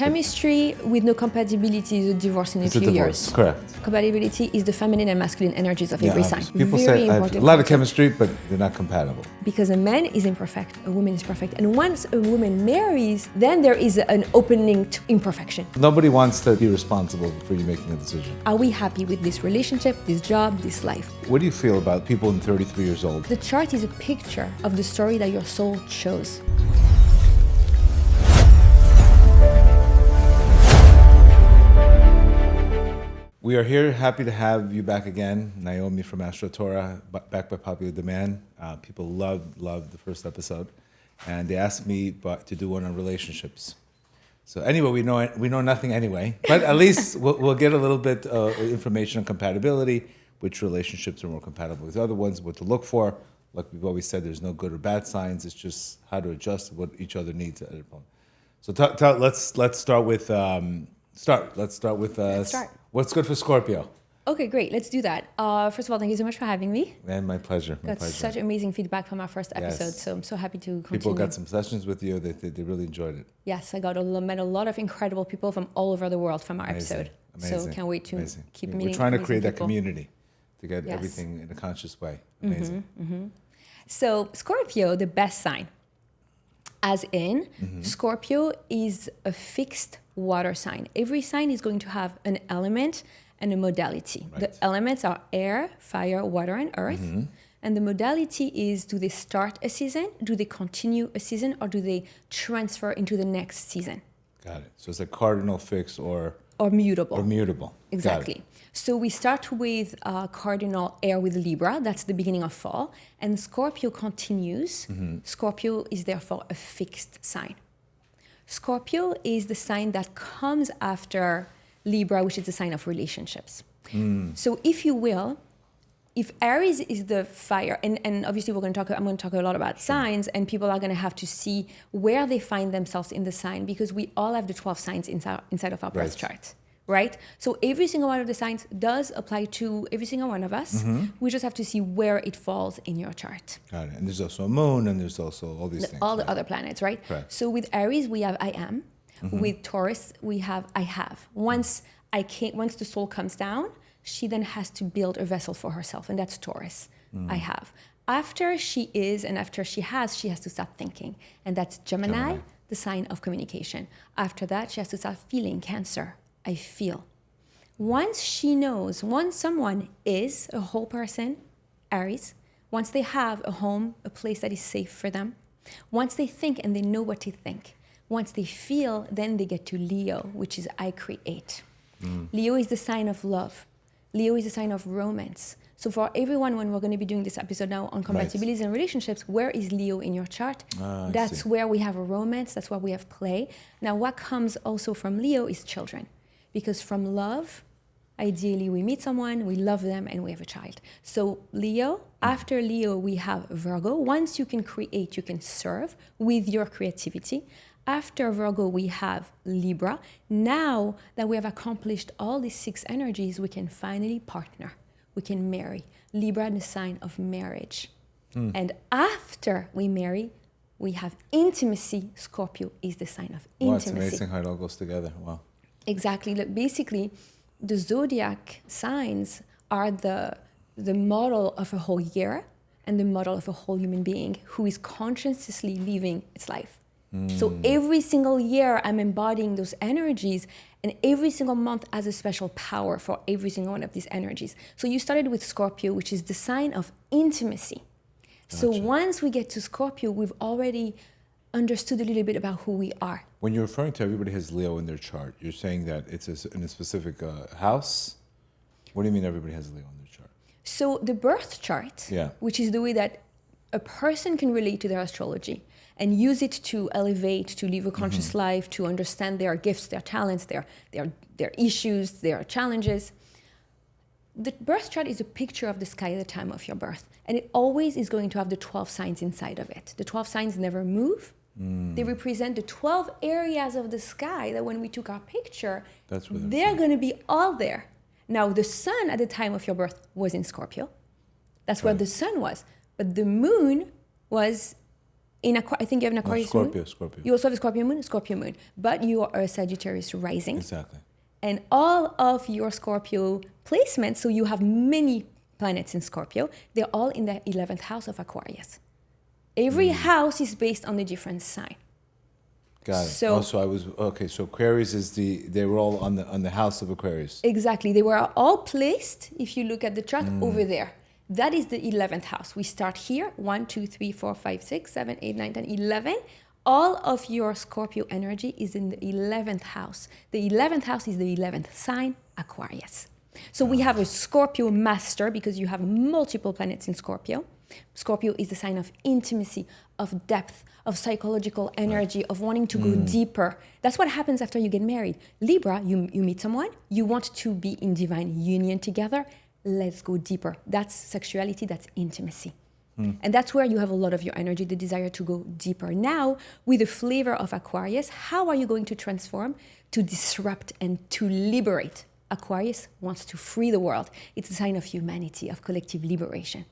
Chemistry with no compatibility is a divorce in a few years. Correct. Compatibility is the feminine and masculine energies of every sign. People say I have a lot of chemistry, but they're not compatible. Because a man is imperfect, a woman is perfect. And once a woman marries, then there is an opening to imperfection. Nobody wants to be responsible for you making a decision. Are we happy with this relationship, this job, this life? What do you feel about people in 33 years old? The chart is a picture of the story that your soul chose. We are here, happy to have you back again, Naomi from AstroTorah, back by popular demand. People loved the first episode, and they asked me to do one on relationships. So anyway, we know nothing anyway, but at least we'll get a little bit of information on compatibility, which relationships are more compatible with other ones, what to look for. Like we've always said, there's no good or bad signs. It's just how to adjust what each other needs at a point. So let's start with what's good for Scorpio. Okay, great. Let's do that. First of all, thank you so much for having me. And my pleasure. Got such amazing feedback from our first episode, so I'm so happy to continue. People got some sessions with you. They really enjoyed it. Yes, I met a lot of incredible people from all over the world from our episode. Amazing. So can't wait to keep meeting. We're trying to create that people. Community to get everything in a conscious way. Amazing. So Scorpio, the best sign. As in, Scorpio is a fixed water sign. Every sign is going to have an element and a modality. Right. The elements are air, fire, water, and earth. And the modality is, do they start a season, do they continue a season, or do they transfer into the next season? Got it. So it's a cardinal, fix, or mutable. Or mutable. Exactly. So we start with cardinal air with Libra. That's the beginning of fall. And Scorpio continues. Scorpio is therefore a fixed sign. Scorpio is the sign that comes after Libra, which is the sign of relationships. So if you will, if Aries is the fire, and obviously I'm going to talk a lot about signs, and people are going to have to see where they find themselves in the sign, because we all have the 12 signs inside of our birth chart, right? So every single one of the signs does apply to every single one of us. We just have to see where it falls in your chart. Got it. And there's also a moon, and there's also all these things. All the other planets, right? Correct. So with Aries, we have I am. With Taurus, we have I have. Once the soul comes down, she then has to build a vessel for herself, and that's Taurus. I have. After she is and after she has to start thinking, and that's Gemini, the sign of communication. After that, she has to start feeling, Cancer. I feel. Once someone is a whole person, Aries, once they have a home, a place that is safe for them, once they think and they know what to think, once they feel, then they get to Leo, which is I create. Leo is the sign of love. Leo is a sign of romance. So for everyone, when we're going to be doing this episode now on compatibilities and relationships, where is Leo in your chart? That's where we have a romance. That's where we have play. Now, what comes also from Leo is children. Because from love, ideally, we meet someone, we love them, and we have a child. So Leo, after Leo, we have Virgo. Once you can create, you can serve with your creativity. After Virgo, we have Libra. Now that we have accomplished all these 6 energies, we can finally partner. We can marry. Libra is the sign of marriage. And after we marry, we have intimacy. Scorpio is the sign of intimacy. Wow, it's amazing how it all goes together. Wow. Exactly. Look, basically, the Zodiac signs are the model of a whole year and the model of a whole human being who is consciously living its life. So every single year, I'm embodying those energies, and every single month has a special power for every single one of these energies. So you started with Scorpio, which is the sign of intimacy. Gotcha. So once we get to Scorpio, we've already understood a little bit about who we are. When you're referring to everybody has Leo in their chart, you're saying that it's in a specific house? What do you mean everybody has Leo in their chart? So the birth chart, which is the way that a person can relate to their astrology and use it to elevate, to live a conscious life, to understand their gifts, their talents, their issues, their challenges. The birth chart is a picture of the sky at the time of your birth. And it always is going to have the 12 signs inside of it. The 12 signs never move. They represent the 12 areas of the sky that when we took our picture, they're going to be all there. Now, the sun at the time of your birth was in Scorpio. That's where the sun was. But the moon was I think you have an Aquarius moon. Scorpio. You also have a Scorpio moon, but you are a Sagittarius rising. Exactly. And all of your Scorpio placements, so you have many planets in Scorpio, they're all in the 11th house of Aquarius. Every house is based on a different sign. Got it. So, So Aquarius they were all on the house of Aquarius. Exactly. They were all placed, if you look at the chart, over there. That is the 11th house. We start here, 1, 2, 3, 4, 5, 6, 7, 8, 9, 10, 11. All of your Scorpio energy is in the 11th house. The 11th house is the 11th sign, Aquarius. So we have a Scorpio master because you have multiple planets in Scorpio. Scorpio is the sign of intimacy, of depth, of psychological energy, of wanting to go deeper. That's what happens after you get married. Libra, you meet someone, you want to be in divine union together. Let's go deeper. That's sexuality, that's intimacy. And that's where you have a lot of your energy, the desire to go deeper. Now, with the flavor of Aquarius, how are you going to transform, to disrupt, and to liberate? Aquarius wants to free the world. It's a sign of humanity, of collective liberation.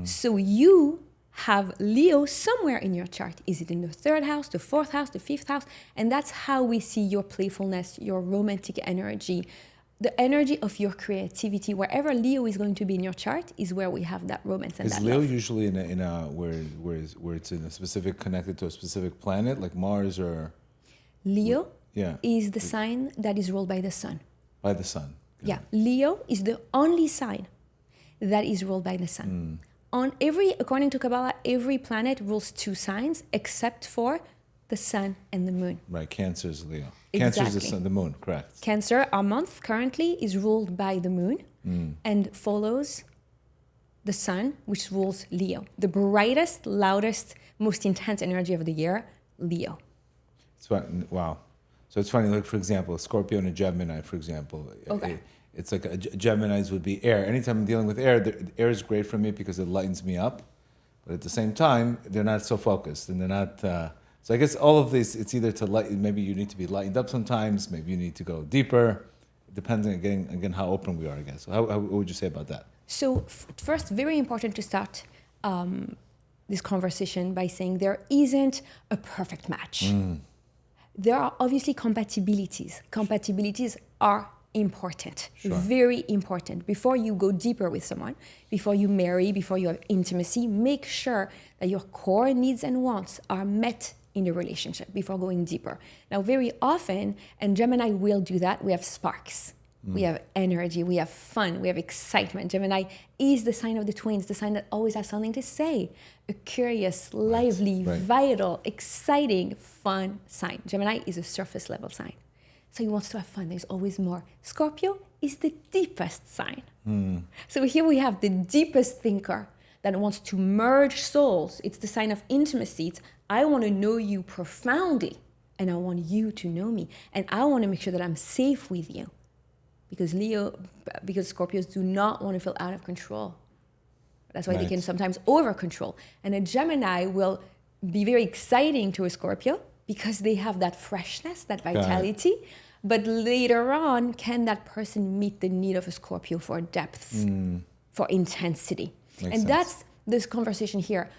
So you have Leo somewhere in your chart. Is it in the 3rd house, the 4th house, the 5th house? And that's how we see your playfulness, your romantic energy, the energy of your creativity. Wherever Leo is going to be in your chart is where we have that romance and is that Leo love. usually in a where it's in a specific, connected to a specific planet like Mars or Leo yeah is the sign that is ruled by the sun. by the sun? Yeah, Leo is the only sign that is ruled by the sun. According to Kabbalah, every planet rules 2 signs except for the sun and the moon. Right, Cancer is Leo. Cancer is the Exactly. sun, the moon, correct. Cancer, our month currently is ruled by the moon and follows the sun, which rules Leo. The brightest, loudest, most intense energy of the year, Leo. It's fun. Wow. So it's funny, like for example, a Scorpio and a Gemini, for example. Okay. It's like Geminis would be air. Anytime I'm dealing with air, air is great for me because it lightens me up. But at the same time, they're not so focused and they're not. So I guess all of this, it's either to maybe you need to be lightened up sometimes, maybe you need to go deeper. It depends on, again, how open we are, I guess. So how what would you say about that? So first, very important to start this conversation by saying there isn't a perfect match. There are obviously compatibilities. Compatibilities are important, Sure. Very important. Before you go deeper with someone, before you marry, before you have intimacy, make sure that your core needs and wants are met in the relationship before going deeper. Now, very often, and Gemini will do that, we have sparks. We have energy, we have fun, we have excitement. Gemini is the sign of the twins, the sign that always has something to say. A curious, lively, Right. vital, exciting, fun sign. Gemini is a surface level sign. So he wants to have fun. There's always more. Scorpio is the deepest sign. So here we have the deepest thinker that wants to merge souls. It's the sign of intimacy. It's, I want to know you profoundly, and I want you to know me. And I want to make sure that I'm safe with you. Because Scorpios do not want to feel out of control. That's why they can sometimes over control. And a Gemini will be very exciting to a Scorpio because they have that freshness, that vitality. But later on, can that person meet the need of a Scorpio for depth, for intensity? Makes and sense. that's this conversation here.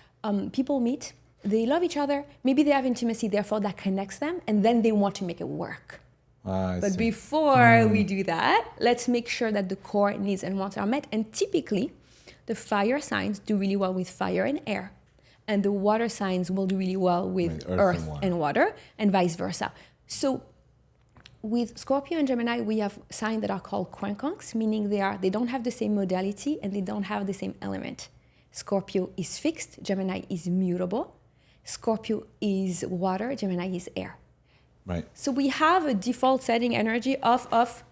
People meet, they love each other, maybe they have intimacy, therefore that connects them, and then they want to make it work. But before we do that, let's make sure that the core needs and wants are met. And typically, the fire signs do really well with fire and air. And the water signs will do really well with earth and water, and vice versa. So with Scorpio and Gemini, we have signs that are called quincunx, meaning they don't have the same modality and they don't have the same element. Scorpio is fixed, Gemini is mutable. Scorpio is water, Gemini is air. Right. So we have a default setting energy of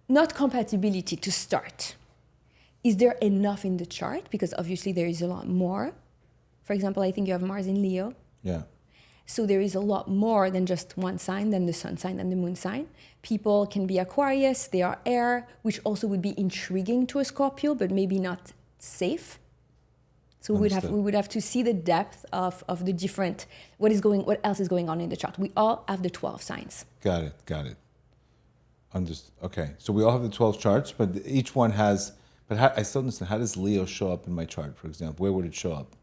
not compatibility to start. Is there enough in the chart? Because obviously there is a lot more. For example, I think you have Mars in Leo. Yeah. So there is a lot more than just one sign, than the sun sign and the moon sign. People can be Aquarius, they are air, which also would be intriguing to a Scorpio, but maybe not safe. So we would have to see the depth of the different, what else is going on in the chart. We all have the 12 signs. Got it. Okay. So we all have the 12 charts, but each one has, I still don't understand, how does Leo show up in my chart, for example? Where would it show up?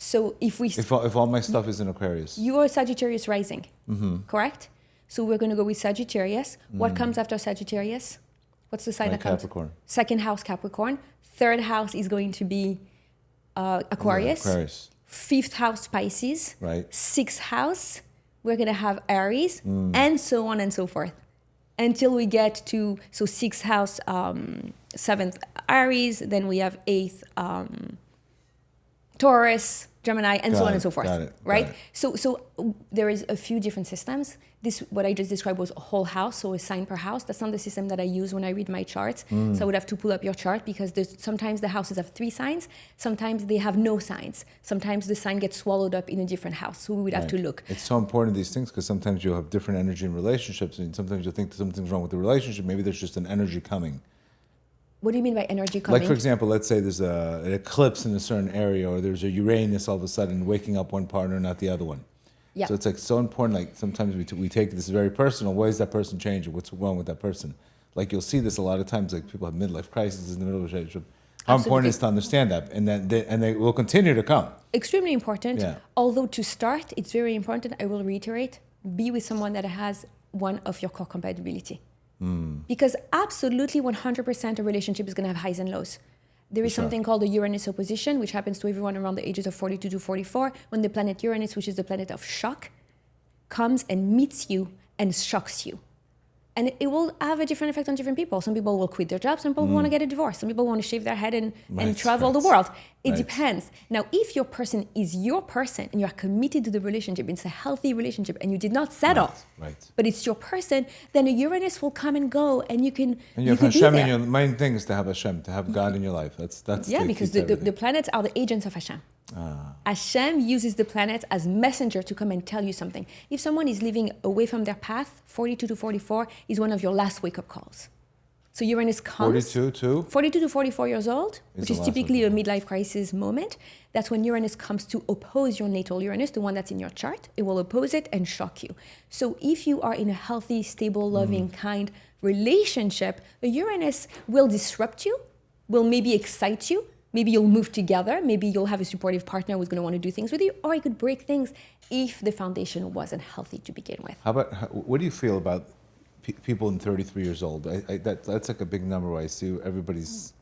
So If all my stuff is in Aquarius. you are Sagittarius rising, correct? So we're going to go with Sagittarius. What comes after Sagittarius? What's the sign My that comes? Capricorn. Second house, Capricorn. Third house is going to be Aquarius. Yeah, Aquarius. Fifth house, Pisces. Right. Sixth house, we're going to have Aries, and so on and so forth. Until we get to, so sixth house, seventh Aries, then we have eighth Taurus, Gemini, and so on and so forth. Got it. Right? So there is a few different systems. This, what I just described, was a whole house, so a sign per house. That's not the system that I use when I read my charts. So I would have to pull up your chart, because sometimes the houses have 3 signs, sometimes they have no signs. Sometimes the sign gets swallowed up in a different house, so we would have to look. It's so important, these things, because sometimes you'll have different energy in relationships, and sometimes you'll think something's wrong with the relationship. Maybe there's just an energy coming. What do you mean by energy coming? Like, for example, let's say there's an eclipse in a certain area, or there's a Uranus all of a sudden waking up one partner, not the other one. Yeah. So it's like so important. Like sometimes we take this very personal. Why is that person changing? What's wrong with that person? Like you'll see this a lot of times. Like people have midlife crises in the middle of a relationship. How important it is to understand that, and they will continue to come. Extremely important. Yeah. Although to start, it's very important. I will reiterate: be with someone that has one of your core compatibility. Because absolutely 100% a relationship is going to have highs and lows. There is something called the Uranus opposition, which happens to everyone around the ages of 42 to 44, when the planet Uranus, which is the planet of shock, comes and meets you and shocks you. And it will have a different effect on different people. Some people will quit their jobs, some people want to get a divorce, some people want to shave their head and travel the world. It depends. Now, if your person is your person and you're committed to the relationship, it's a healthy relationship, and you did not settle, but it's your person, then a Uranus will come and go, and you can And you have can Hashem be in there. your main thing is to have Hashem, to have God in your life. That's Yeah, the because key to the planets are the agents of Hashem. Hashem uses the planets as messenger to come and tell you something. If someone is living away from their path, 42 to 44 is one of your last wake-up calls. So Uranus comes 42 to 44 years old, which is typically a midlife crisis moment. That's when Uranus comes to oppose your natal Uranus, the one that's in your chart. It will oppose it and shock you. So if you are in a healthy, stable, loving, kind relationship, a Uranus will disrupt you, will maybe excite you. Maybe you'll move together. Maybe you'll have a supportive partner who's going to want to do things with you, or it could break things if the foundation wasn't healthy to begin with. What do you feel about people in 33 years old? That's like a big number. I see everybody's,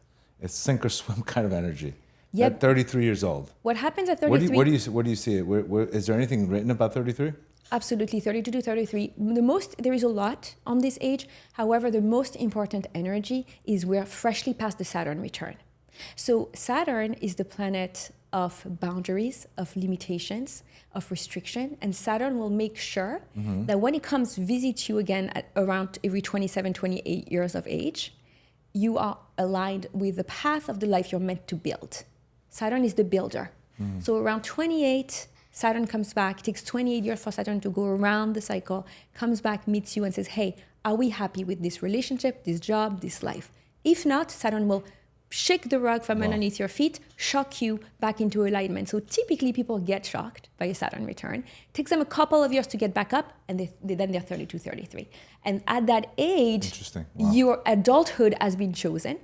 it's sink or swim kind of energy. Yep. At 33 years old. What happens at 33? Where do you see it? Is there anything written about 33? Absolutely, 32 to 33. There is a lot on this age. However, the most important energy is we're freshly past the Saturn return. So Saturn is the planet of boundaries, of limitations, of restriction, and Saturn will make sure that when it comes visit you again at around every 27, 28 years of age, you are aligned with the path of the life you're meant to build. Saturn is the builder. So around 28, Saturn comes back. It takes 28 years for Saturn to go around the cycle, comes back, meets you and says, hey, are we happy with this relationship, this job, this life? If not, Saturn will shake the rug from underneath your feet, shock you back into alignment. So typically people get shocked by a Saturn return. It takes them a couple of years to get back up, and then they're 32, 33. And at that age, your adulthood has been chosen.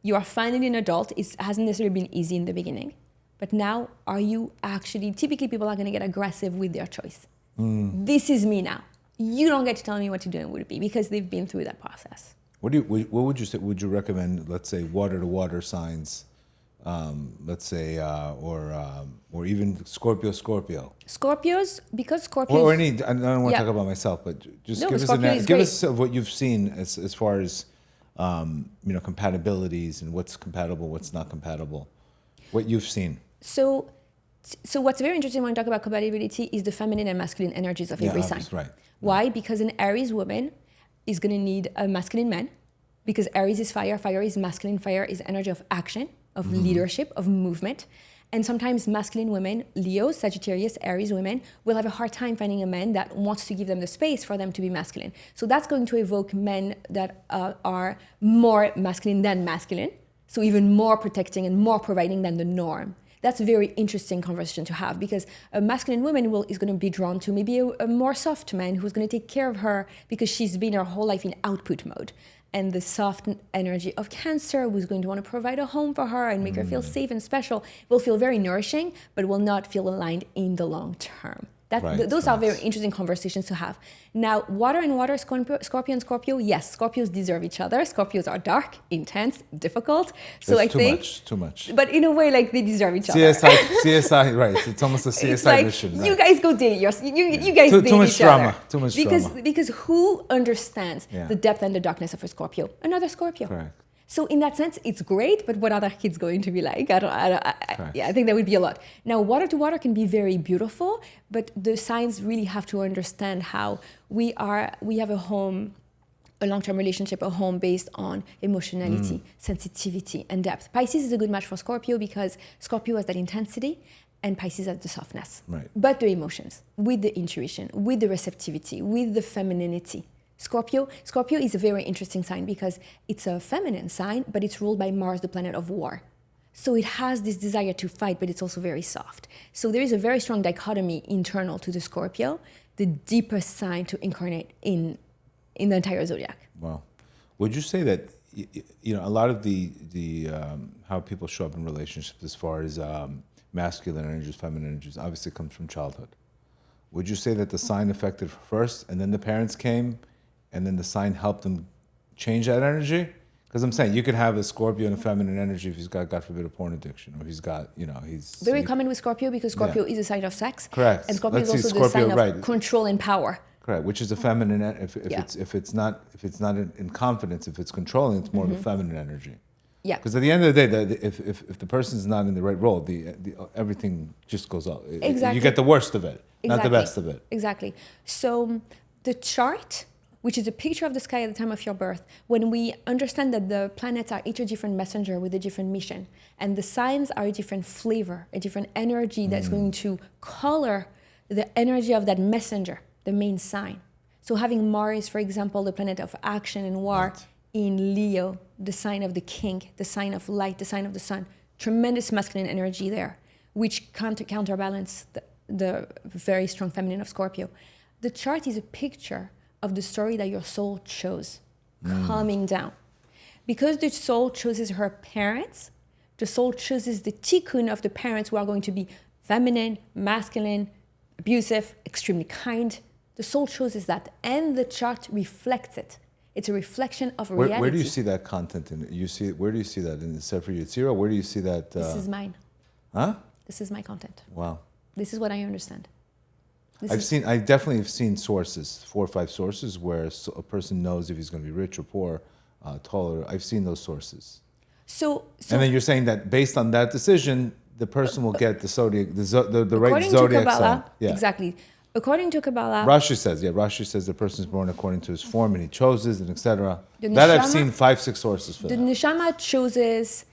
You are finally an adult. It hasn't necessarily been easy in the beginning. But now, are you actually, typically people are going to get aggressive with their choice. This is me now. You don't get to tell me what to do and what to be, because they've been through that process. What would you say? Would you recommend, let's say, water-to-water signs, let's say, or even Scorpio? Scorpios, because Scorpios. Or any. I don't want to talk about myself, but just give us what you've seen as far as compatibilities and what's compatible, what's not compatible. What you've seen. So what's very interesting when we talk about compatibility is the feminine and masculine energies of every sign. Right. Why? Because an Aries woman is going to need a masculine man, because Aries is fire, fire is masculine, fire is energy of action, of leadership, of movement. And sometimes masculine women, Leo, Sagittarius, Aries women, will have a hard time finding a man that wants to give them the space for them to be masculine. So that's going to evoke men that are more masculine than masculine, so even more protecting and more providing than the norm. That's a very interesting conversation to have, because a masculine woman is going to be drawn to maybe a more soft man who's going to take care of her because she's been her whole life in output mode. And the soft energy of Cancer, who's going to want to provide a home for her and make her feel safe and special, will feel very nourishing, but will not feel aligned in the long term. Those are very interesting conversations to have. Now, water and water, Scorpio and Scorpio, yes, Scorpios deserve each other. Scorpios are dark, intense, difficult. So That's I think too much. But in a way, like, they deserve each other. CSI, right? It's almost a CSI it's like, mission. Right? You guys go date you guys date too much each drama. other. Too much drama. Because who understands Yeah. the depth and the darkness of a Scorpio? Another Scorpio. Correct. So in that sense, it's great, but what are their kids going to be like? I think that would be a lot. Now, water to water can be very beautiful, but the signs really have to understand how we have a home, a long-term relationship, a home based on emotionality, sensitivity, and depth. Pisces is a good match for Scorpio because Scorpio has that intensity and Pisces has the softness. Right. But the emotions, with the intuition, with the receptivity, with the femininity. Scorpio is a very interesting sign because it's a feminine sign, but it's ruled by Mars, the planet of war. So it has this desire to fight, but it's also very soft. So there is a very strong dichotomy internal to the Scorpio, the deepest sign to incarnate in the entire zodiac. Wow. Would you say that, a lot of the how people show up in relationships as far as masculine energies, feminine energies, obviously comes from childhood. Would you say that the sign affected first and then the parents came and then the sign helped them change that energy? Because I'm saying you could have a Scorpio and a feminine energy if he's got, God forbid, a porn addiction, or he's got, he's... Very common with Scorpio because Scorpio is a sign of sex. Correct. And Scorpio is also the sign of control and power. Correct, which is a feminine, if it's not in confidence, if it's controlling, it's more of a feminine energy. Yeah. Because at the end of the day, if the person's not in the right role, everything just goes out. Exactly. You get the worst of it, not the best of it. Exactly. So the chart, which is a picture of the sky at the time of your birth, when we understand that the planets are each a different messenger with a different mission, and the signs are a different flavor, a different energy that's going to color the energy of that messenger, the main sign. So having Mars, for example, the planet of action and war, in Leo, the sign of the king, the sign of light, the sign of the sun, tremendous masculine energy there, which counterbalance the very strong feminine of Scorpio. The chart is a picture of the story that your soul chose, calming down. Because the soul chooses her parents, the soul chooses the tikkun of the parents who are going to be feminine, masculine, abusive, extremely kind. The soul chooses that, and the chart reflects it. It's a reflection of reality. Where do you see that content in? Where do you see that in the Sefer Yetzirah? Where do you see that? This is mine. Huh? This is my content. Wow. This is what I understand. I definitely have seen sources, 4 or 5 sources, where a person knows if he's going to be rich or poor, taller. I've seen those sources. So and then you're saying that based on that decision, the person will get the zodiac, the right zodiac sign. Yeah. Exactly. According to Kabbalah, Rashi says the person is born according to his form and he chooses, and etc. That I've seen 5, 6 sources for the neshama chooses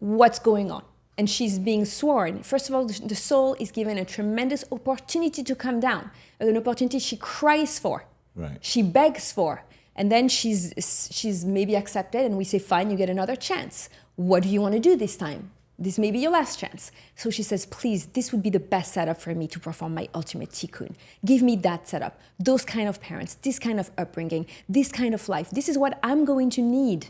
what's going on, and she's being sworn. First of all, the soul is given a tremendous opportunity to come down, an opportunity she cries for, right? She begs for, and then she's maybe accepted, and we say, fine, you get another chance. What do you want to do this time? This may be your last chance. So she says, please, this would be the best setup for me to perform my ultimate tikkun. Give me that setup, those kind of parents, this kind of upbringing, this kind of life. This is what I'm going to need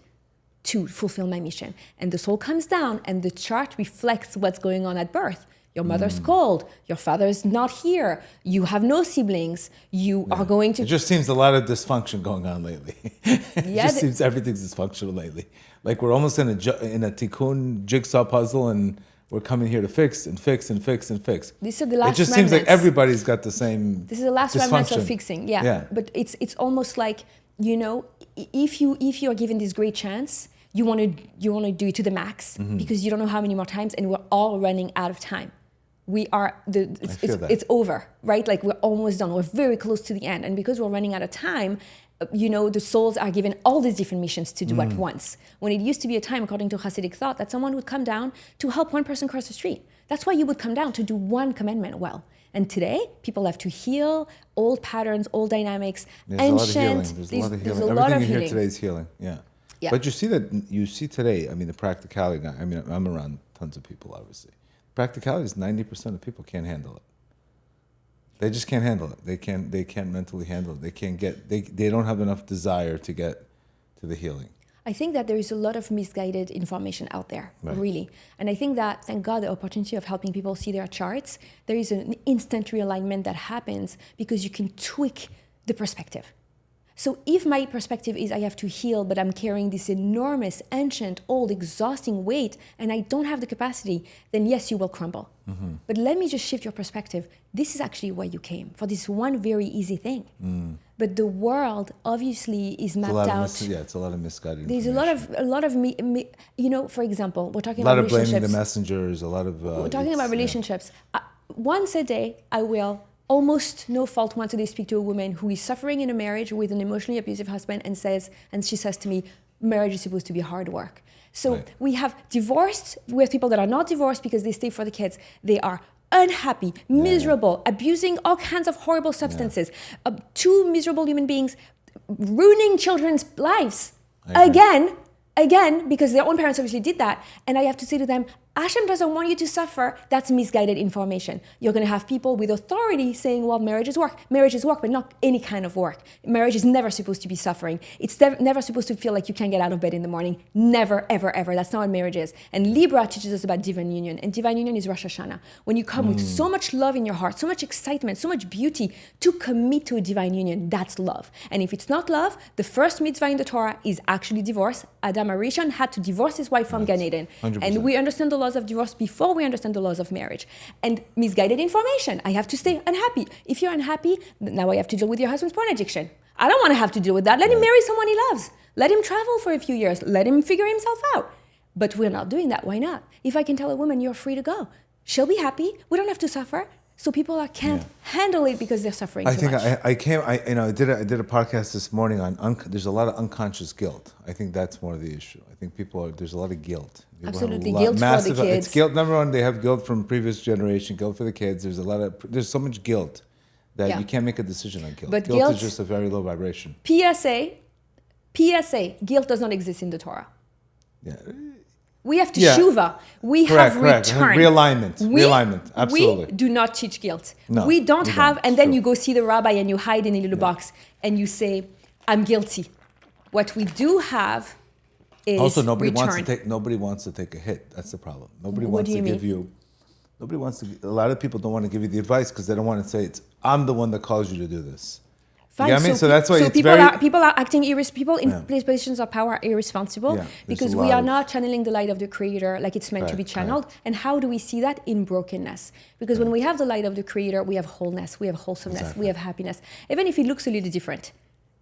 to fulfill my mission. And the soul comes down, and the chart reflects what's going on at birth. Your mother's cold, your father's not here, you have no siblings, you are going to... It just seems a lot of dysfunction going on lately. It just seems everything's dysfunctional lately. Like we're almost in a tikkun jigsaw puzzle, and we're coming here to fix and fix and fix and fix. These are the last It just seems like everybody's got the same This is the last remnants of fixing, yeah. But it's almost like, if you're given this great chance, you want to do it to the max, because you don't know how many more times, and we're all running out of time. It's over, right? Like we're almost done. We're very close to the end. And because we're running out of time, the souls are given all these different missions to do at once. When it used to be a time, according to Hasidic thought, that someone would come down to help one person cross the street. That's why you would come down, to do one commandment well. And today, people have to heal old patterns, old dynamics, ancient. There's a lot of healing. Everything in here today is healing. Yeah. But you see today, I mean, the practicality. I mean, I'm around tons of people, obviously. practicality is 90% of people can't handle it. They just can't handle it. They can't mentally handle it. They don't have enough desire to get to the healing. I think that there is a lot of misguided information out there, really. And I think that, thank God, the opportunity of helping people see their charts, there is an instant realignment that happens because you can tweak the perspective. So if my perspective is I have to heal, but I'm carrying this enormous, ancient, old, exhausting weight, and I don't have the capacity, then yes, you will crumble. Mm-hmm. But let me just shift your perspective. This is actually why you came, for this one very easy thing. Mm. But the world obviously is mapped out. It's a lot of misguided There's a lot of for example, we're talking about relationships. A lot of of blaming the messengers, a lot of... we're talking about relationships. Once a day, I will... almost no fault once a day speak to a woman who is suffering in a marriage with an emotionally abusive husband and she says to me, marriage is supposed to be hard work. So we have divorced with people that are not divorced because they stay for the kids. They are unhappy, miserable, abusing all kinds of horrible substances. Two miserable human beings ruining children's lives again, because their own parents obviously did that. And I have to say to them, Hashem doesn't want you to suffer. That's misguided information. You're going to have people with authority saying, well, marriage is work, but not any kind of work. Marriage is never supposed to be suffering. It's never supposed to feel like you can't get out of bed in the morning. Never, ever, ever. That's not what marriage is. And Libra teaches us about divine union. And divine union is Rosh Hashanah. When you come with so much love in your heart, so much excitement, so much beauty to commit to a divine union, that's love. And if it's not love, the first mitzvah in the Torah is actually divorce. Adam HaRishon had to divorce his wife from Gan Eden. 100%. And we understand the laws of divorce before we understand the laws of marriage. And misguided information. I have to stay unhappy. If you're unhappy, now I have to deal with your husband's porn addiction. I don't want to have to deal with that. Let him marry someone he loves. Let him travel for a few years. Let him figure himself out. But we're not doing that. Why not? If I can tell a woman, you're free to go, she'll be happy. We don't have to suffer. So people can't handle it because they're suffering too much. I did a podcast this morning on there's a lot of unconscious guilt. I think that's more of the issue. I think there's a lot of guilt. Absolutely, guilt for the kids. It's guilt. Number one, they have guilt from previous generation, guilt for the kids. There's so much guilt that you can't make a decision on guilt. But guilt is just a very low vibration. PSA, guilt does not exist in the Torah. Yeah. We have teshuva. We have return. Realignment. Absolutely. We do not teach guilt. No, we don't have, and then you go see the rabbi and you hide in a little box and you say, I'm guilty. What we do have is also nobody return. wants to take a hit. That's the problem. Nobody wants to give you. A lot of people don't want to give you the advice because they don't want to say I'm the one that calls you to do this. Fine. You know what I mean? So that's why people are acting people in positions of power are irresponsible because we are not channeling the light of the Creator like it's meant to be channeled. And how do we see that? In brokenness. Because when we have the light of the Creator, we have wholeness, we have wholesomeness, we have happiness. Even if it looks a little different.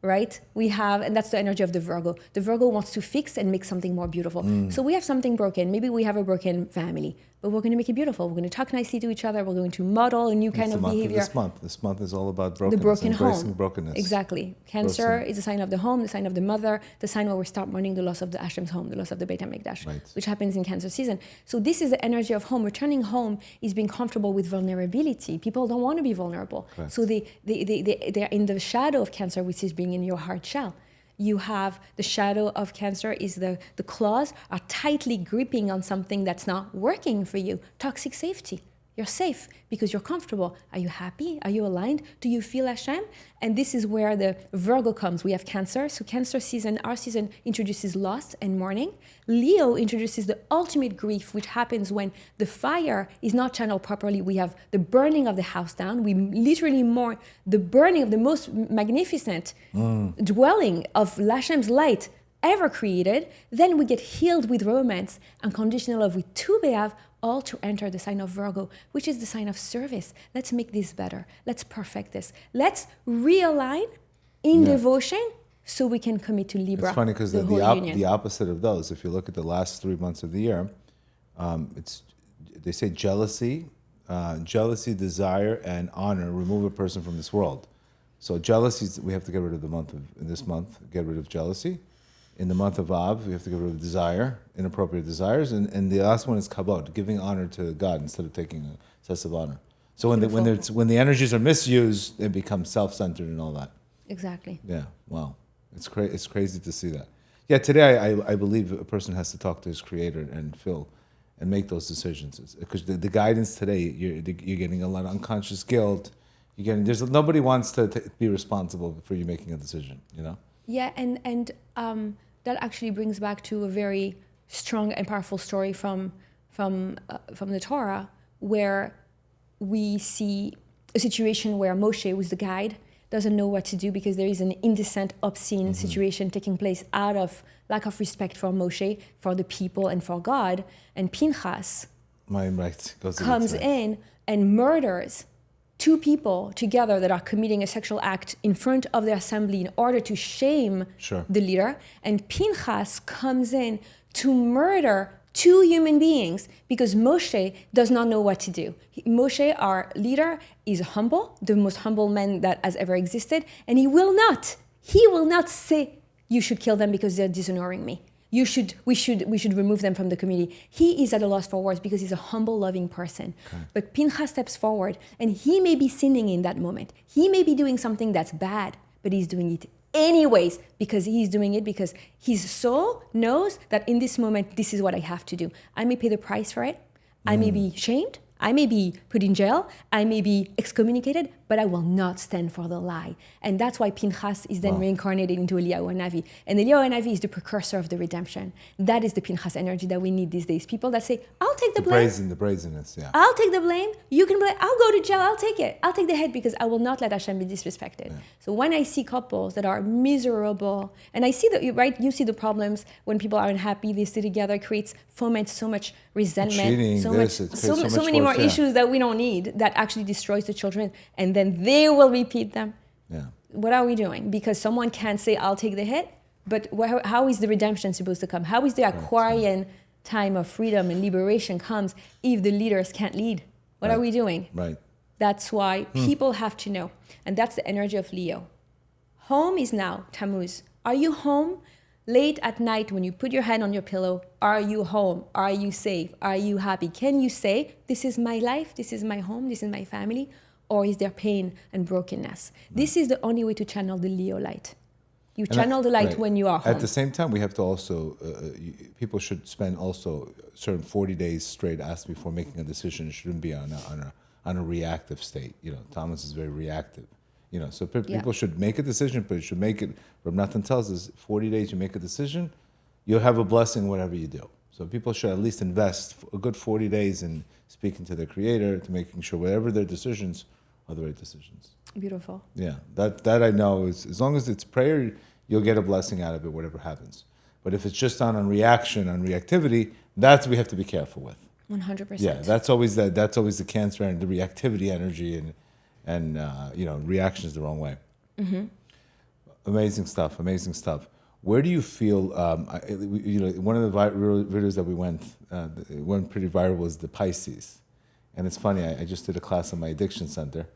Right? We have, and that's the energy of the Virgo. The Virgo wants to fix and make something more beautiful. So we have something broken. Maybe we have a broken family, but we're going to make it beautiful. We're going to talk nicely to each other. We're going to model a new kind of behavior. This month is all about brokenness. The broken home. Brokenness. Exactly. Cancer is a sign of the home, the sign of the mother, the sign where we start mourning the loss of the Hashem's home, the loss of the Beit HaMikdash, which happens in Cancer season. So this is the energy of home. Returning home is being comfortable with vulnerability. People don't want to be vulnerable. Correct. So they're in the shadow of Cancer, which is being in your heart shell. You have the shadow of Cancer is the claws are tightly gripping on something that's not working for you. Toxic safety. You're safe because you're comfortable. Are you happy? Are you aligned? Do you feel Hashem? And this is where the Virgo comes. We have Cancer. So Cancer season, our season introduces loss and mourning. Leo introduces the ultimate grief, which happens when the fire is not channeled properly. We have the burning of the house down. We literally mourn the burning of the most magnificent dwelling of Hashem's light ever created. Then we get healed with romance, unconditional love with Tu B'Av, all to enter the sign of Virgo, which is the sign of service. Let's make this better. Let's perfect this. Let's realign in devotion so we can commit to Libra. It's funny because the opposite of those, if you look at the last 3 months of the year, they say jealousy, desire, and honor remove a person from this world. So jealousy, we have to get rid of this month, get rid of jealousy. In the month of Av, we have to get rid of desire, inappropriate desires, and the last one is kabod, giving honor to God instead of taking excessive honor. So when the energies are misused, they become self-centered and all that. Exactly. Yeah. Wow. It's crazy to see that. Yeah. Today, I believe a person has to talk to his Creator and feel and make those decisions. Because the guidance today, you're getting a lot of unconscious guilt. Nobody wants to be responsible for you making a decision, you know? Yeah, and that actually brings back to a very strong and powerful story from the Torah, where we see a situation where Moshe, who's the guide, doesn't know what to do because there is an indecent, obscene situation taking place out of lack of respect for Moshe, for the people, and for God. And Pinchas comes in and murders two people together that are committing a sexual act in front of the assembly in order to shame the leader. And Pinchas comes in to murder two human beings because Moshe does not know what to do. Moshe, our leader, is humble, the most humble man that has ever existed, and he will not say, you should kill them because they're dishonoring me. We should remove them from the community. He is at a loss for words because he's a humble, loving person. Okay. But Pinchas steps forward, and he may be sinning in that moment. He may be doing something that's bad, but he's doing it anyways because he's doing it because his soul knows that in this moment, this is what I have to do. I may pay the price for it. I may be shamed. I may be put in jail. I may be excommunicated, but I will not stand for the lie. And that's why Pinchas is then reincarnated into Eliyahu Hanavi. And Eliyahu Hanavi is the precursor of the redemption. That is the Pinchas energy that we need these days. People that say, I'll take the blame. The brazenness, yeah. I'll take the blame. You can blame. I'll go to jail. I'll take it. I'll take the hit because I will not let Hashem be disrespected. Yeah. So when I see couples that are miserable, and I see that, right, you see the problems when people are unhappy, they stay together, foments so much resentment, cheating, so many more issues that we don't need, that actually destroys the children, and then they will repeat them. Yeah. What are we doing? Because someone can't say, I'll take the hit, but how is the redemption supposed to come? How is the Aquarian time of freedom and liberation comes if the leaders can't lead? What are we doing? Right. That's why people have to know. And that's the energy of Leo. Home is now Tammuz. Are you home? Late at night when you put your hand on your pillow, are you home? Are you safe? Are you happy? Can you say, this is my life, this is my home, this is my family? Or is there pain and brokenness? Right. This is the only way to channel the Leo light. You channel the light when you are home. At the same time, we have to also, people should spend also certain 40 days straight before making a decision. It shouldn't be on a reactive state. You know, Thomas is very reactive. You know, so people should make a decision, but you should make it, Reb Natan tells us, 40 days you make a decision, you'll have a blessing whatever you do. So people should at least invest a good 40 days in speaking to their Creator, to making sure whatever their decisions are the right decisions. Beautiful. Yeah, that I know is, as long as it's prayer, you'll get a blessing out of it, whatever happens. But if it's just on reaction, on reactivity, that's what we have to be careful with. 100%. Yeah, that's always the Cancer and the reactivity energy and reaction is the wrong way. Mm-hmm. Amazing stuff. Where do you feel? One of the videos that we went pretty viral was the Pisces, and it's funny. I just did a class in my addiction center,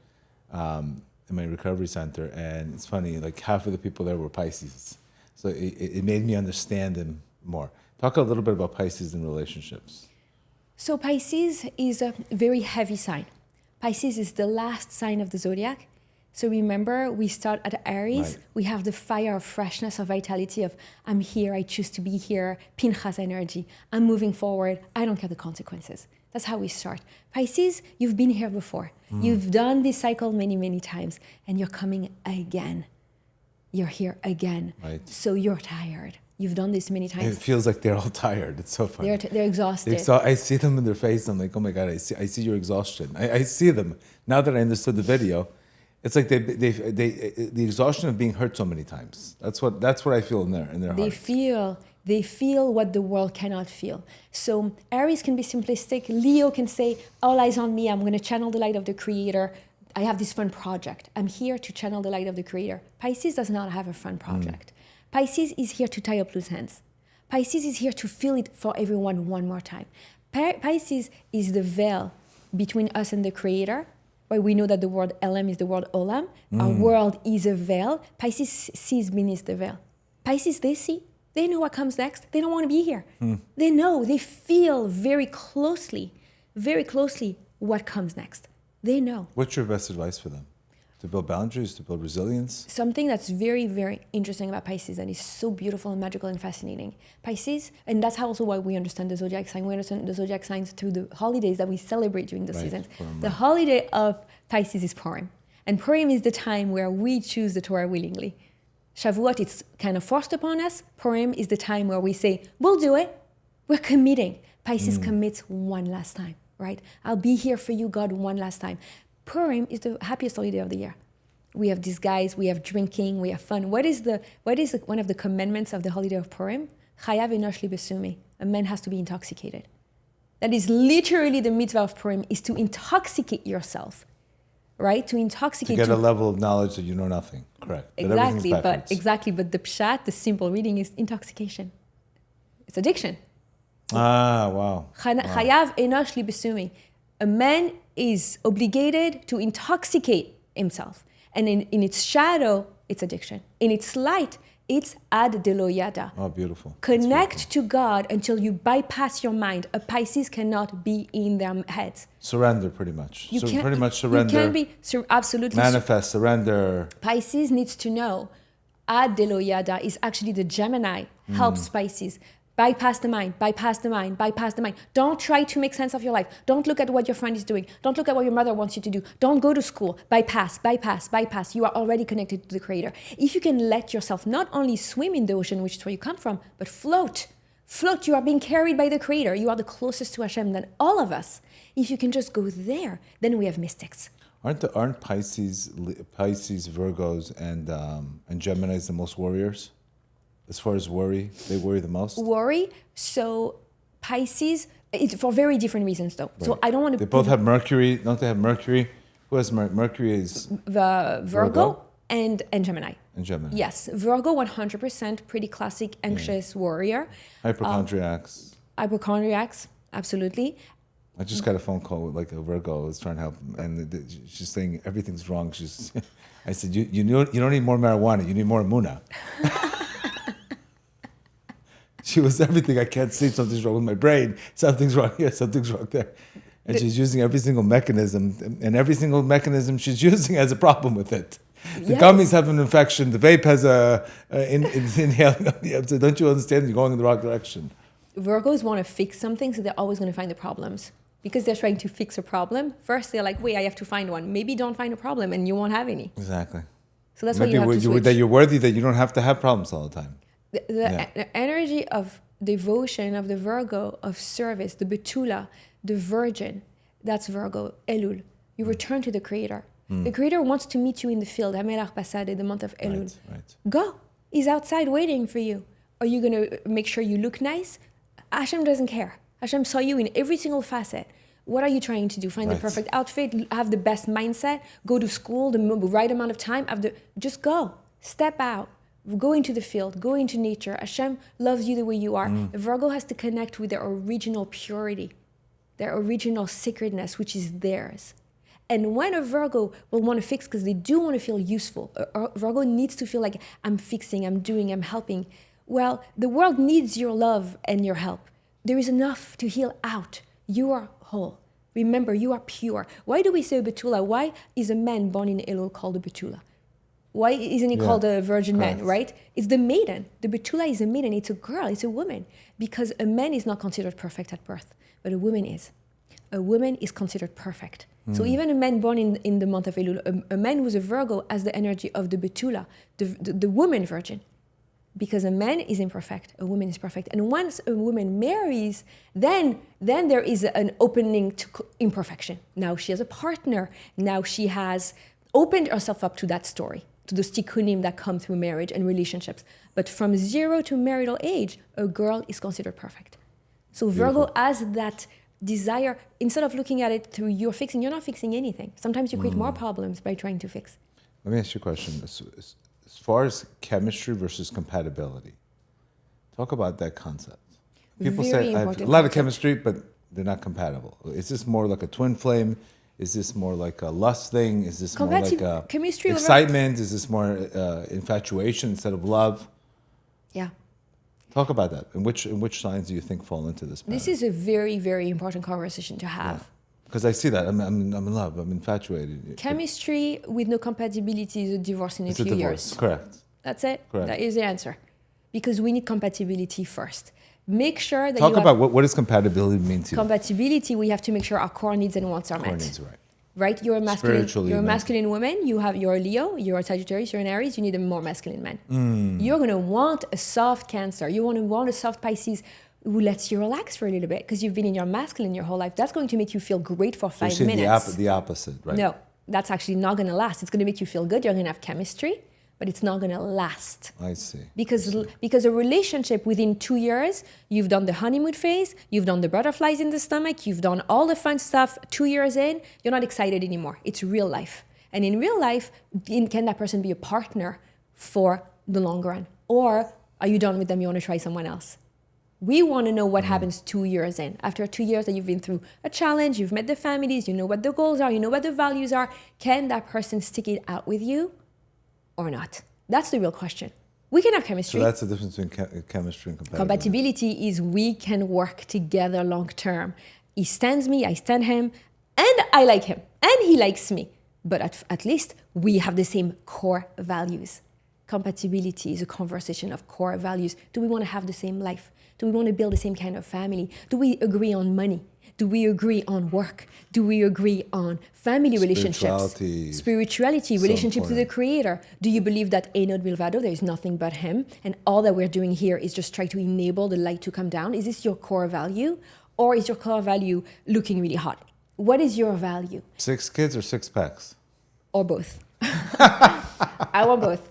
in my recovery center, and it's funny. Like half of the people there were Pisces, so it made me understand them more. Talk a little bit about Pisces and relationships. So Pisces is a very heavy sign. Pisces is the last sign of the Zodiac. So remember, we start at Aries. Right. We have the fire of freshness, of vitality, of I'm here, I choose to be here, Pinchas energy. I'm moving forward. I don't care the consequences. That's how we start. Pisces, you've been here before. You've done this cycle many, many times, and you're coming again. You're here again. Right. So you're tired. You've done this many times. It feels like they're all tired. It's so funny. They're exhausted. I see them in their face. I'm like, oh my God, I see your exhaustion. I see them. Now that I understood the video, it's like the exhaustion of being hurt so many times. That's what I feel in their heart. They feel what the world cannot feel. So Aries can be simplistic. Leo can say, all eyes on me. I'm going to channel the light of the Creator. I have this fun project. I'm here to channel the light of the Creator. Pisces does not have a fun project. Pisces is here to tie up loose ends. Pisces is here to feel it for everyone one more time. Pisces is the veil between us and the Creator, where we know that the word Elam is the word Olam. Our world is a veil. Pisces sees beneath the veil. Pisces, they know what comes next. They don't want to be here. They know, they feel very closely what comes next. They know. What's your best advice for them? To build boundaries, to build resilience. Something that's very, very interesting about Pisces and is so beautiful and magical and fascinating. Pisces, and that's how also why we understand the zodiac sign. We understand the zodiac signs through the holidays that we celebrate during the seasons. The holiday of Pisces is Purim. And Purim is the time where we choose the Torah willingly. Shavuot, it's kind of forced upon us. Purim is the time where we say, we'll do it. We're committing. Pisces commits one last time, right? I'll be here for you, God, one last time. Purim is the happiest holiday of the year. We have disguise, we have drinking, we have fun. What is one of the commandments of the holiday of Purim? Chayav enosh li besumi. A man has to be intoxicated. That is literally the mitzvah of Purim, is to intoxicate yourself, right? To intoxicate. To get a level of knowledge that you know nothing. Correct. Exactly. But the pshat, the simple reading, is intoxication. It's addiction. Wow. Chayav enosh li besumi. A man is obligated to intoxicate himself. And in its shadow, it's addiction. In its light, it's ad delo yada. Oh, beautiful. Connect to God until you bypass your mind. A Pisces cannot be in their heads. Surrender, pretty much. Pretty much surrender. You can be absolutely. Manifest, surrender. Pisces needs to know ad delo yada is actually the Gemini helps Pisces. Bypass the mind, bypass the mind, bypass the mind. Don't try to make sense of your life. Don't look at what your friend is doing. Don't look at what your mother wants you to do. Don't go to school. Bypass. You are already connected to the Creator. If you can let yourself not only swim in the ocean, which is where you come from, but float. Float, you are being carried by the Creator. You are the closest to Hashem than all of us. If you can just go there, then we have mystics. Aren't Pisces, Virgos, and Geminis the most warriors? As far as worry, they worry the most? Worry. So Pisces, it's for very different reasons though. Right. So I don't want to... They both have Mercury. Don't they have Mercury? Who has Mercury? Is the Virgo and Gemini. And Gemini. Yes. Virgo, 100%, pretty classic, anxious warrior. Hypochondriacs. Absolutely. I just got a phone call with like a Virgo who was trying to help, and she's saying everything's wrong. I said, you don't need more marijuana. You need more Amuna. She was everything. I can't sleep. Something's wrong with my brain. Something's wrong here. Something's wrong there. And she's using every single mechanism. And every single mechanism she's using has a problem with it. The gummies have an infection. The vape has inhaling on the outside. Don't you understand? You're going in the wrong direction. Virgos want to fix something, so they're always going to find the problems. Because they're trying to fix a problem. First, they're like, wait, I have to find one. Maybe don't find a problem and you won't have any. Exactly. So that's why you have to switch. That you're worthy, that you don't have to have problems all the time. The energy of devotion, of the Virgo, of service, the Betula, the Virgin, that's Virgo, Elul. You return to the Creator. The Creator wants to meet you in the field, Hamelach Pasade, the month of Elul. Right. Go. He's outside waiting for you. Are you going to make sure you look nice? Hashem doesn't care. Hashem saw you in every single facet. What are you trying to do? Find the perfect outfit, have the best mindset, go to school, the right amount of time. Just go. Step out. Go into the field, go into nature. Hashem loves you the way you are. Virgo has to connect with their original purity, their original sacredness, which is theirs. And when a Virgo will want to fix, because they do want to feel useful, Virgo needs to feel like I'm fixing, I'm doing, I'm helping. Well, the world needs your love and your help. There is enough to heal out. You are whole. Remember, you are pure. Why do we say Betula? Why is a man born in Elul called a Betula? Why isn't he called a virgin man, right? It's the maiden. The Betula is a maiden. It's a girl. It's a woman. Because a man is not considered perfect at birth, but a woman is. A woman is considered perfect. So even a man born in the month of Elul, a man who's a Virgo has the energy of the Betula, the woman virgin. Because a man is imperfect, a woman is perfect. And once a woman marries, then there is an opening to imperfection. Now she has a partner. Now she has opened herself up to that story, to the tikkunim that come through marriage and relationships. But from 0 to marital age, a girl is considered perfect. So Virgo has that desire, instead of looking at it through you're not fixing anything. Sometimes you create more problems by trying to fix. Let me ask you a question. As far as chemistry versus compatibility, talk about that concept. People say I have a lot of chemistry, but they're not compatible. Is this more like a twin flame? Is this more like a lust thing? Is this more like a excitement? Is this more infatuation instead of love? Yeah. Talk about that. In which signs do you think fall into this pattern? This is a very, very important conversation to have. Because I see that. I'm in love. I'm infatuated. Chemistry with no compatibility is a divorce in a It's a few divorce. years. Correct. That's it. Correct. That is the answer. Because we need compatibility first. Make sure that Talk you have about what does compatibility mean to you? compatibility. We have to make sure our core needs and wants are Core met. needs, right. Right? You're a masculine. Spiritually You're a meant. masculine woman. You're a Leo. You're a Sagittarius. You're an Aries. You need a more masculine man. Mm. You're gonna want a soft Cancer. You want a soft Pisces who lets you relax for a little bit because you've been in your masculine your whole life. That's going to make you feel great for So you're 5 saying minutes. the opposite, right? No, that's actually not gonna last. It's gonna make you feel good. You're gonna have chemistry, but it's not gonna last. I see. Because a relationship within 2 years, you've done the honeymoon phase, you've done the butterflies in the stomach, you've done all the fun stuff. 2 years in, you're not excited anymore. It's real life. And in real life, can that person be a partner for the long run? Or are you done with them? You want to try someone else? We want to know what happens 2 years in. After 2 years that you've been through a challenge, you've met the families, you know what the goals are, you know what the values are. Can that person stick it out with you or not? That's the real question. We can have chemistry. So that's the difference between chemistry and compatibility. Compatibility is we can work together long term. He stands me, I stand him, and I like him, and he likes me. But at least we have the same core values. Compatibility is a conversation of core values. Do we want to have the same life? Do we want to build the same kind of family? Do we agree on money? Do we agree on work? Do we agree on family relationships? Spirituality, So relationship to the important. Creator. Do you believe that Enod Milvado, there is nothing but him, and all that we're doing here is just try to enable the light to come down? Is this your core value? Or is your core value looking really hot? What is your value? 6 kids or 6 packs? Or both. I want both.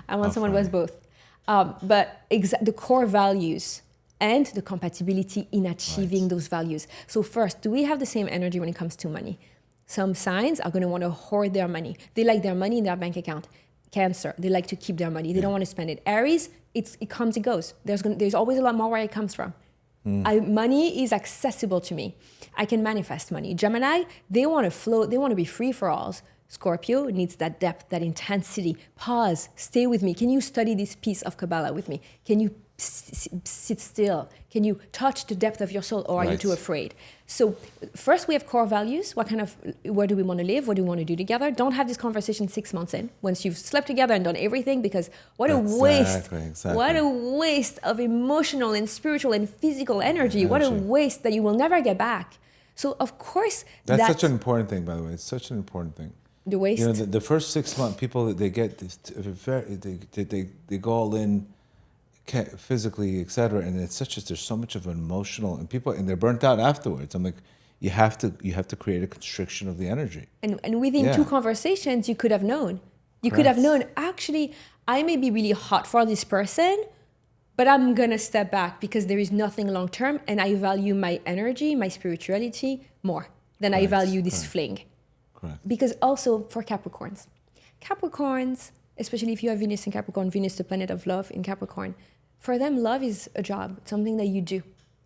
I want someone who has both. But the core values and the compatibility in achieving those values. So first, do we have the same energy when it comes to money? Some signs are going to want to hoard their money. They like their money in their bank account. Cancer, they like to keep their money. They don't want to spend it. Aries, it comes, it goes. There's always a lot more where it comes from. Money is accessible to me. I can manifest money. Gemini, they want to float. They want to be free for alls. Scorpio needs that depth, that intensity. Pause, stay with me. Can you study this piece of Kabbalah with me? Can you sit still? Can you touch the depth of your soul, or are you too afraid? So first we have core values. Where do we want to live? What do we want to do together? Don't have this conversation 6 months in, once you've slept together and done everything, because what a waste. What a waste of emotional and spiritual and physical energy. What a waste that you will never get back. So of course that's such an important thing, by the way. It's such an important thing. The waste. You know, the first 6 months, people, they get this, they go all in physically, etc. And it's there's so much of emotional, and they're burnt out afterwards. I'm like, you have to create a constriction of the energy. And within 2 conversations, you could have known. You could have known, actually, I may be really hot for this person, but I'm going to step back because there is nothing long term, and I value my energy, my spirituality more than I value this fling. Correct. Because also for Capricorns, especially if you have Venus in Capricorn, Venus, the planet of love in Capricorn, for them, love is a job, something that you do.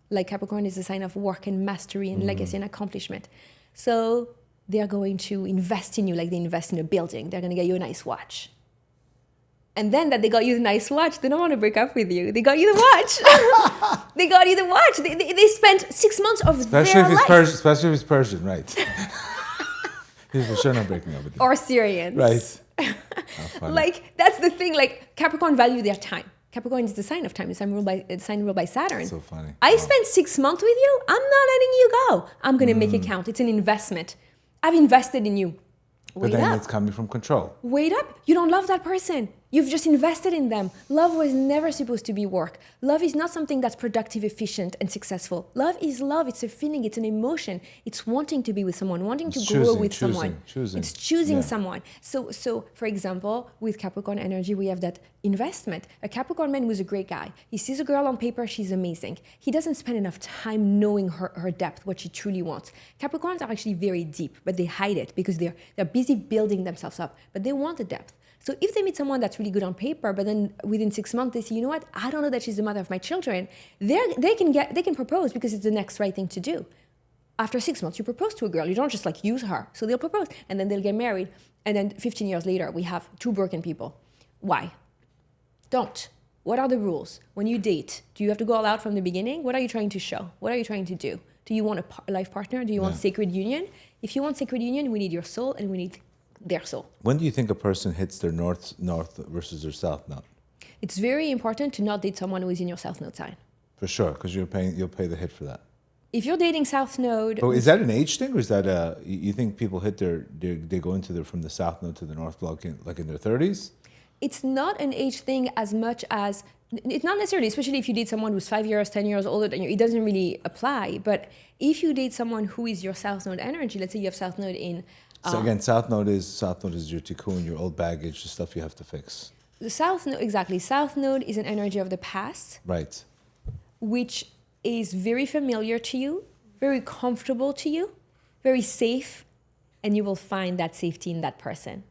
Like Capricorn is a sign of work and mastery and legacy and accomplishment. So they're going to invest in you like they invest in a building. They're going to get you a nice watch. And then that they got you the nice watch, they don't want to break up with you. They got you the watch. They got you the watch. They spent 6 months of their life. Especially if he's Persian, right? He's for sure not breaking up with you. Or Syrians. Right. Like, that's the thing. Like, Capricorn value their time. Capricorn is the sign of time. It's a sign ruled by Saturn. So funny. I spent 6 months with you. I'm not letting you go. I'm going to make it count. It's an investment. I've invested in you. But then it's coming from control. Wait up. You don't love that person. You've just invested in them. Love was never supposed to be work. Love is not something that's productive, efficient, and successful. Love is love. It's a feeling. It's an emotion. It's wanting to be with someone, wanting to grow with someone. It's choosing someone. So, for example, with Capricorn energy, we have that investment. A Capricorn man who's a great guy. He sees a girl on paper. She's amazing. He doesn't spend enough time knowing her depth, what she truly wants. Capricorns are actually very deep, but they hide it because they're busy building themselves up. But they want the depth. So if they meet someone that's really good on paper, but then within 6 months they say, you know what, I don't know that she's the mother of my children, they can propose because it's the next right thing to do. After 6 months, you propose to a girl. You don't just like use her. So they'll propose and then they'll get married. And then 15 years later, we have 2 broken people. Why? Don't. What are the rules? When you date, do you have to go all out from the beginning? What are you trying to show? What are you trying to do? Do you want a life partner? Do you want sacred union? If you want sacred union, we need your soul and we need their soul. When do you think a person hits their north versus their south node? It's very important to not date someone who is in your south node sign. For sure, because you'll pay the hit for that. If you're dating south node... But is that an age thing, or is that you think people hit they go into from the south node to the north block in their 30s? It's not an age thing as much as... It's not necessarily, especially if you date someone who's 5 years, 10 years older than you, it doesn't really apply. But if you date someone who is your south node energy, let's say you have south node in... So again, south node is your tikkun, your old baggage, the stuff you have to fix. The south node, exactly. South node is an energy of the past. Right. Which is very familiar to you, very comfortable to you, very safe, and you will find that safety in that person.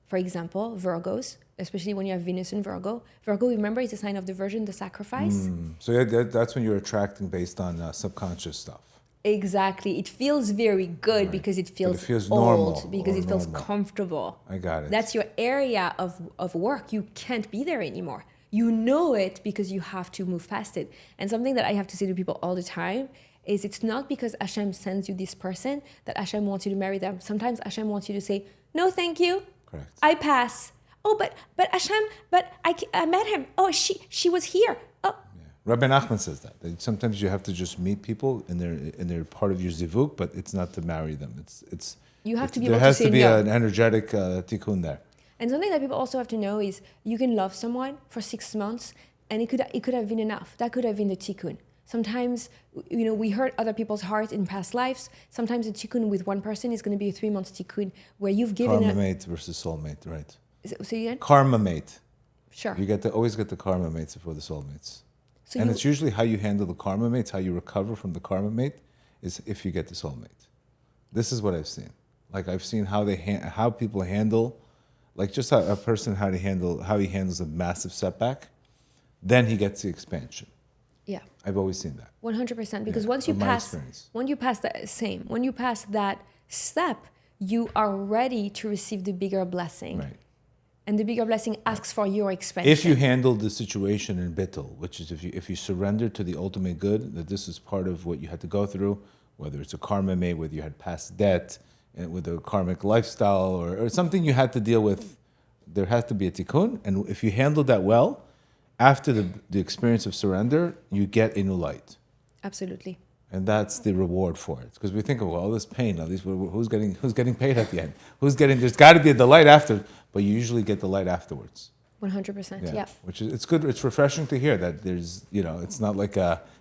For example, Virgos, especially when you have Venus in Virgo. Virgo, remember, is a sign of the Virgin, the sacrifice. So that's when you're attracting based on subconscious stuff. Exactly. It feels very good because it feels normal, old, because it feels comfortable. I got it. That's your area of work. You can't be there anymore. You know it because you have to move past it. And something that I have to say to people all the time is it's not because Hashem sends you this person that Hashem wants you to marry them. Sometimes Hashem wants you to say, no, thank you. Correct. I pass. Oh, but Hashem, but I met him. Oh, she was here. Oh. Yeah. Rabbi Nachman says that sometimes you have to just meet people and they're part of your zivuk, but it's not to marry them. You have to be able to say no. There has to be an energetic tikkun there. And something that people also have to know is you can love someone for 6 months and it could have been enough. That could have been the tikkun. Sometimes, we hurt other people's hearts in past lives. Sometimes a tikkun with one person is going to be a 3 months tikkun where you've given karma mate versus soulmate, right? Say again? Karma mate. Sure. You always get the karma mates before the soulmates. So and it's usually how you handle the karma mates, how you recover from the karma mate, is if you get the soulmate. This is what I've seen. Like I've seen how people handle, like just how he handles a massive setback, then he gets the expansion. Yeah. I've always seen that. 100%. Because once you pass that step, you are ready to receive the bigger blessing. Right. And the bigger blessing asks for your expansion. If you handle the situation in bittul, which is if you surrender to the ultimate good, that this is part of what you had to go through, whether it's a karma mate, whether you had past debt, and with a karmic lifestyle, or something you had to deal with, there has to be a tikkun. And if you handle that well, after the experience of surrender, you get a new light. Absolutely. And that's the reward for it. Because we think of all this pain, all these, who's getting paid at the end? There's got to be a delight after, but you usually get the light afterwards. 100%, yeah. Which is, it's good, it's refreshing to hear that there's, it's not like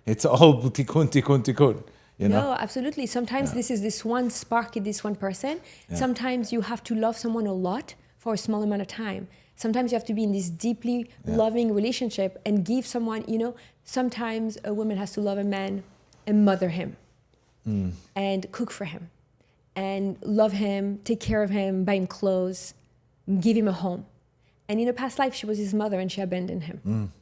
it's all tikkun. No, absolutely. Sometimes this is this one spark in this one person. Yeah. Sometimes you have to love someone a lot for a small amount of time. Sometimes you have to be in this deeply loving relationship and give someone, sometimes a woman has to love a man and mother him and cook for him and love him, take care of him, buy him clothes, give him a home. And in a past life, she was his mother and she abandoned him.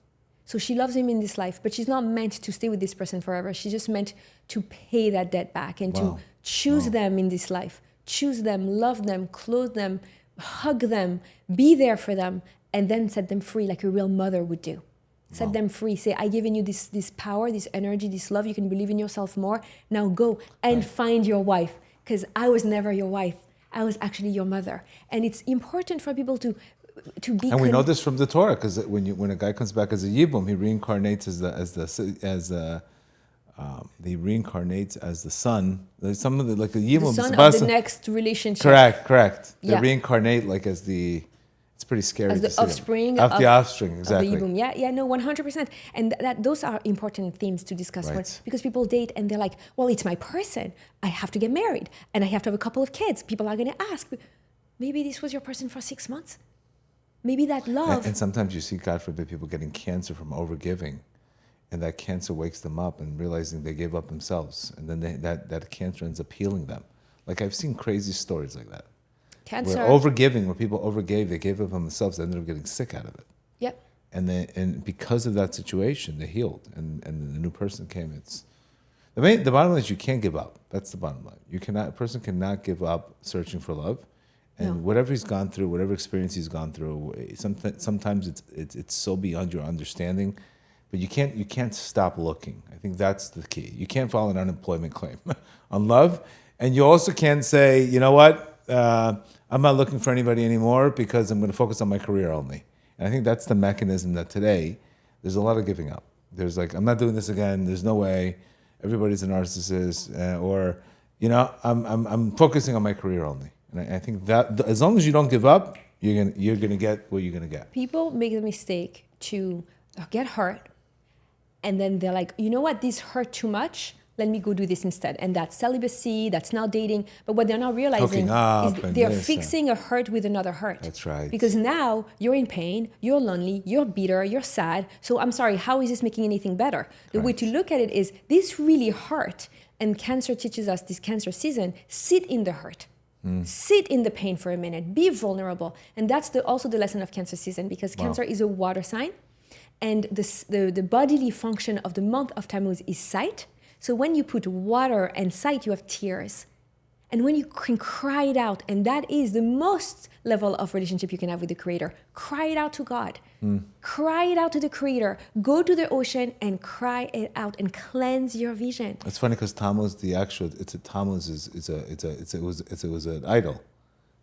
So she loves him in this life, but she's not meant to stay with this person forever. She's just meant to pay that debt back and to choose them in this life. Choose them, love them, clothe them, hug them, be there for them, and then set them free like a real mother would do. Set them free. Say, I've given you this power, this energy, this love. You can believe in yourself more. Now go and find your wife, because I was never your wife. I was actually your mother. And it's important for people to be. And we know this from the Torah, because when a guy comes back as a yibum, he reincarnates he reincarnates as the son. Some of the like the yibum. The son of the next relationship. Correct. Yeah. They reincarnate like as the. It's pretty scary. As the offspring. Of the offspring, exactly. Of the yibum. No, 100%. And those are important themes to discuss because people date and they're like, well, it's my person. I have to get married and I have to have a couple of kids. People are going to ask, maybe this was your person for 6 months. Maybe that love. And sometimes you see, God forbid, people getting cancer from overgiving, and that cancer wakes them up and realizing they gave up themselves, and then that cancer ends up healing them. Like I've seen crazy stories like that. Cancer. Where overgiving, when people overgave, they gave up on themselves, they ended up getting sick out of it. Yep. And because of that situation, they healed, and the new person came. The bottom line is you can't give up. That's the bottom line. A person cannot give up searching for love, and whatever he's gone through, whatever experience he's gone through, sometimes it's so beyond your understanding but you can't stop looking. I think that's the key. You can't file an unemployment claim on love, and you also can't say, you know what, I'm not looking for anybody anymore because I'm going to focus on my career only. And I think that's the mechanism that today there's a lot of giving up. There's like, I'm not doing this again. There's no way. Everybody's a narcissist, or I'm focusing on my career only. And I think that as long as you don't give up, you're gonna get what you're gonna get. People make the mistake to get hurt, and then they're like, you know what, this hurt too much. Let me go do this instead. And that's celibacy, that's now dating. But what they're not realizing is they're fixing a hurt with another hurt. That's right. Because now you're in pain, you're lonely, you're bitter, you're sad. So I'm sorry, how is this making anything better? The way to look at it is, this really hurt. And Cancer teaches us this Cancer season, sit in the hurt. Sit in the pain for a minute, be vulnerable. And that's also the lesson of Cancer season, because Cancer is a water sign. And the bodily function of the month of Tammuz is sight. So when you put water and sight, you have tears. And when you can cry it out, and that is the most level of relationship you can have with the Creator. Cry it out to God. Cry it out to the Creator. Go to the ocean and cry it out and cleanse your vision. It's funny because Tammuz, Tammuz was an idol,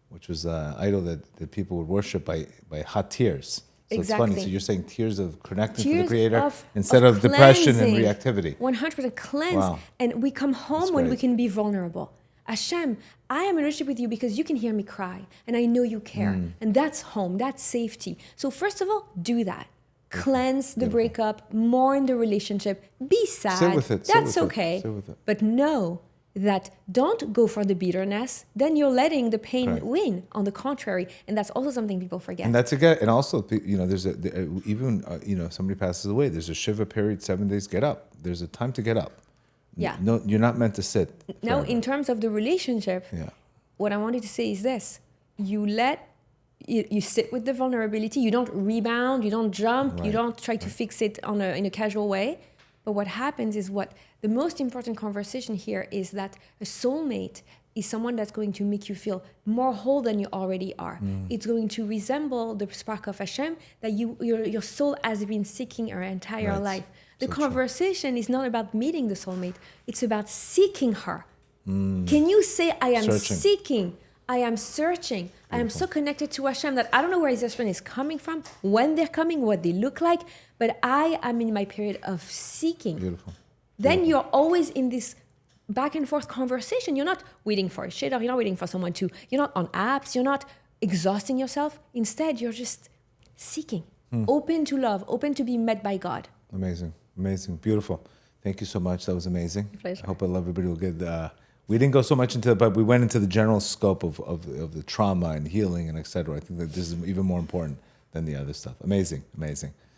which was an idol that people would worship by hot tears. So It's funny. So you're saying tears of connecting to the Creator instead of depression and reactivity. 100% cleanse. And we come home when we can be vulnerable. Hashem, I am in relationship with you because you can hear me cry, and I know you care. And that's home, that's safety. So first of all, do that. Cleanse the breakup, mourn the relationship, be sad. Sit with it. That's okay. Sit with it. But know that don't go for the bitterness, then you're letting the pain win. On the contrary, and that's also something people forget. And that's and also, there's even somebody passes away, there's a Shiva period, 7 days, get up. There's a time to get up. Yeah. No, you're not meant to sit. Now, in terms of the relationship, what I wanted to say is this: you sit with the vulnerability. You don't rebound. You don't jump. You don't try to fix it in a casual way. But what happens is the most important conversation here is that a soulmate is someone that's going to make you feel more whole than you already are. It's going to resemble the spark of Hashem that your soul has been seeking your entire life. The conversation is not about meeting the soulmate. It's about seeking her. Can you say, I am seeking, I am searching, Beautiful. I am so connected to Hashem that I don't know where his husband is coming from, when they're coming, what they look like, but I am in my period of seeking. Beautiful. Then you're always in this back and forth conversation. You're not waiting for a shit, or you're not waiting for someone you're not on apps, you're not exhausting yourself. Instead, you're just seeking, open to love, open to be met by God. Amazing. Amazing. Beautiful. Thank you so much. That was amazing. Pleasure. I hope everybody will get we didn't go so much into it, but we went into the general scope of the trauma and healing and et cetera. I think that this is even more important than the other stuff. Amazing. Amazing.